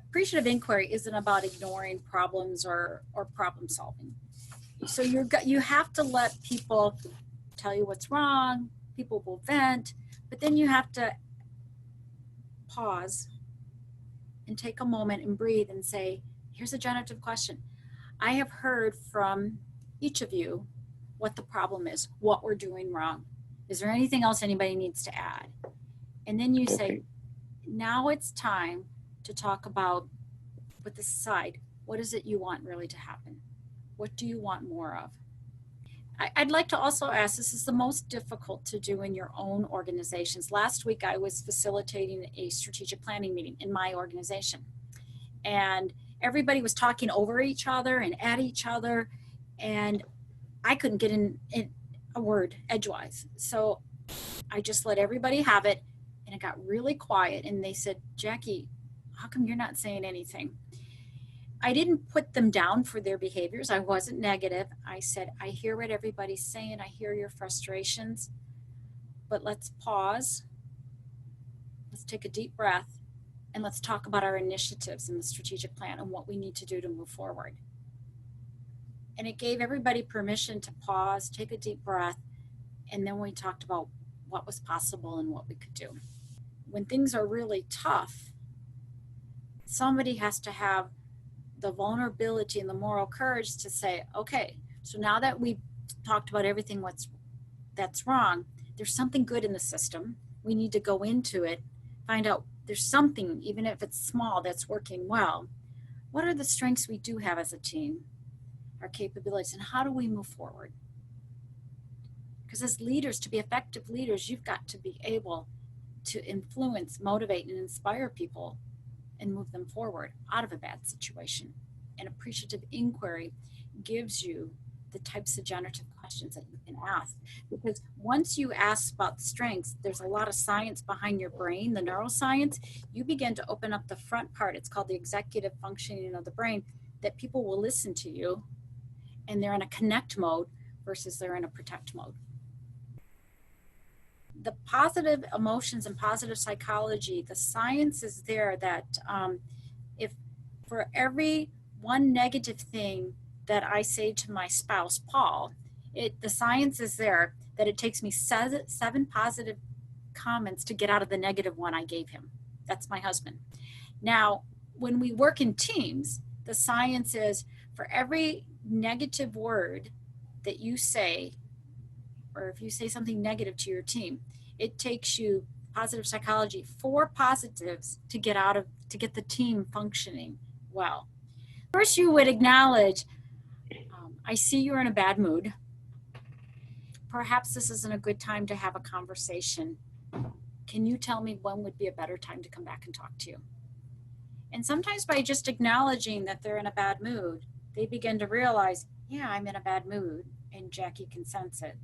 appreciative inquiry isn't about ignoring problems or problem solving. So you have to let people tell you what's wrong. People will vent, but then you have to pause and take a moment and breathe and say, here's a generative question. I have heard from each of you what the problem is, what we're doing wrong. Is there anything else anybody needs to add? And then you say, now it's time to talk about, with this side, what is it you want really to happen? What do you want more of? I'd like to also ask, this is the most difficult to do in your own organizations. Last week I was facilitating a strategic planning meeting in my organization. And everybody was talking over each other and at each other. And I couldn't get in a word edgewise. So I just let everybody have it. And it got really quiet. And they said, Jackie, how come you're not saying anything? I didn't put them down for their behaviors. I wasn't negative. I said, I hear what everybody's saying. I hear your frustrations, but let's pause. Let's take a deep breath and let's talk about our initiatives in the strategic plan and what we need to do to move forward. And it gave everybody permission to pause, take a deep breath, and then we talked about what was possible and what we could do. When things are really tough, somebody has to have the vulnerability and the moral courage to say, okay, so now that we've talked about everything that's wrong, there's something good in the system. We need to go into it, find out there's something, even if it's small, that's working well. What are the strengths we do have as a team, our capabilities, and how do we move forward? Because as leaders, to be effective leaders, you've got to be able to influence, motivate, and inspire people and move them forward out of a bad situation. And appreciative inquiry gives you the types of generative questions that you can ask. Because once you ask about strengths, there's a lot of science behind your brain, the neuroscience. You begin to open up the front part. It's called the executive functioning of the brain, that people will listen to you and they're in a connect mode versus they're in a protect mode. The positive emotions and positive psychology, the science is there that if for every one negative thing that I say to my spouse, Paul, the science is there that it takes me seven positive comments to get out of the negative one I gave him. That's my husband. Now, when we work in teams, the science is for every negative word that you say, or if you say something negative to your team, it takes you, positive psychology, 4 positives to get the team functioning well. First, you would acknowledge, I see you're in a bad mood. Perhaps this isn't a good time to have a conversation. Can you tell me when would be a better time to come back and talk to you? And sometimes by just acknowledging that they're in a bad mood, they begin to realize, yeah, I'm in a bad mood, and Jackie can sense it.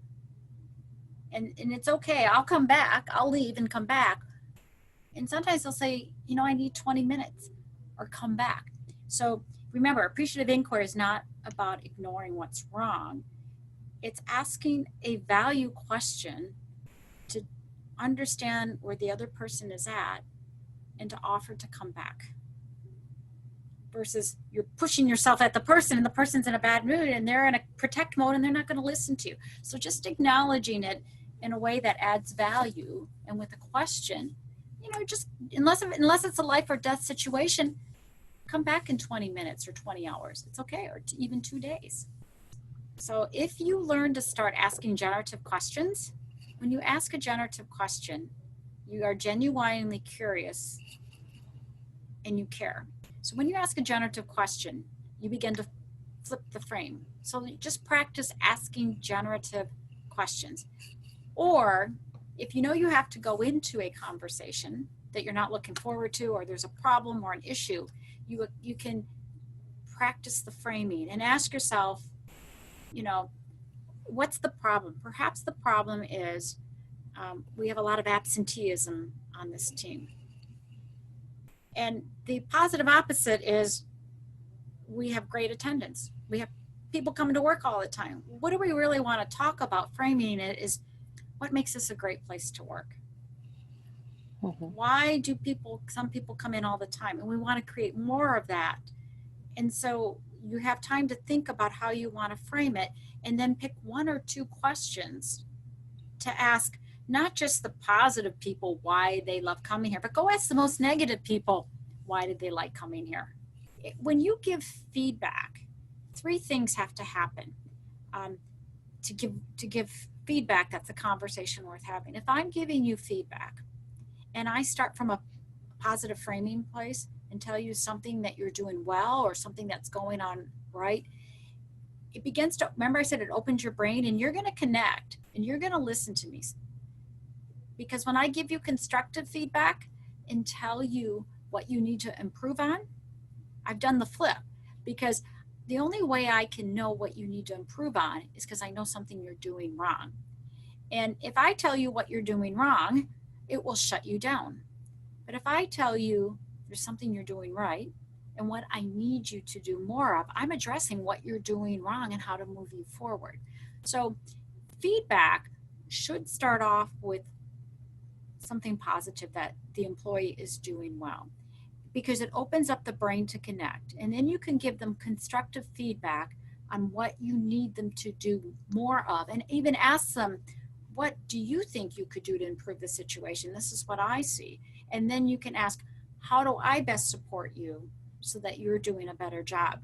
And it's okay, I'll come back, I'll leave and come back. And sometimes they'll say, you know, I need 20 minutes or come back. So remember, appreciative inquiry is not about ignoring what's wrong. It's asking a value question to understand where the other person is at and to offer to come back. Versus you're pushing yourself at the person and the person's in a bad mood and they're in a protect mode and they're not going to listen to you. So just acknowledging it in a way that adds value and with a question, you know, just unless it's a life or death situation, come back in 20 minutes or 20 hours. It's okay, or even 2 days. So if you learn to start asking generative questions, when you ask a generative question, you are genuinely curious and you care. So when you ask a generative question, you begin to flip the frame. So just practice asking generative questions. Or if you know you have to go into a conversation that you're not looking forward to, or there's a problem or an issue, you can practice the framing and ask yourself, you know, what's the problem? Perhaps the problem is we have a lot of absenteeism on this team. And the positive opposite is we have great attendance. We have people coming to work all the time. What do we really want to talk about? Framing it is what makes this a great place to work. Why do some people come in all the time? And we want to create more of that. And so you have time to think about how you want to frame it, and then pick one or two questions to ask, not just the positive people why they love coming here, but go ask the most negative people, why did they like coming here? When you give feedback, three things have to happen to give feedback that's a conversation worth having. If I'm giving you feedback and I start from a positive framing place and tell you something that you're doing well or something that's going on right, it begins to, remember I said it opens your brain, and you're going to connect and you're going to listen to me. Because when I give you constructive feedback and tell you what you need to improve on, I've done the flip. Because the only way I can know what you need to improve on is because I know something you're doing wrong. And if I tell you what you're doing wrong, it will shut you down. But if I tell you there's something you're doing right and what I need you to do more of, I'm addressing what you're doing wrong and how to move you forward. So feedback should start off with something positive that the employee is doing well, because it opens up the brain to connect. And then you can give them constructive feedback on what you need them to do more of, and even ask them, what do you think you could do to improve the situation? This is what I see. And then you can ask, how do I best support you so that you're doing a better job?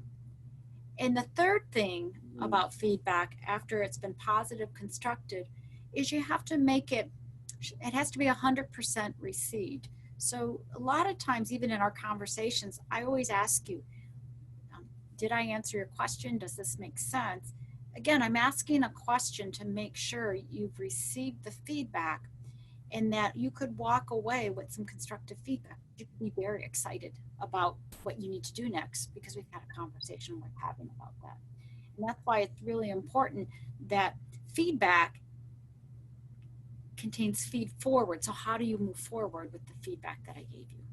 And the third thing about feedback, after it's been positive, constructive, is you have to make it has to be 100% received. So a lot of times, even in our conversations, I always ask you, did I answer your question? Does this make sense? Again, I'm asking a question to make sure you've received the feedback and that you could walk away with some constructive feedback. You could be very excited about what you need to do next because we've had a conversation worth having about that. And that's why it's really important that feedback contains feed forward. So how do you move forward with the feedback that I gave you?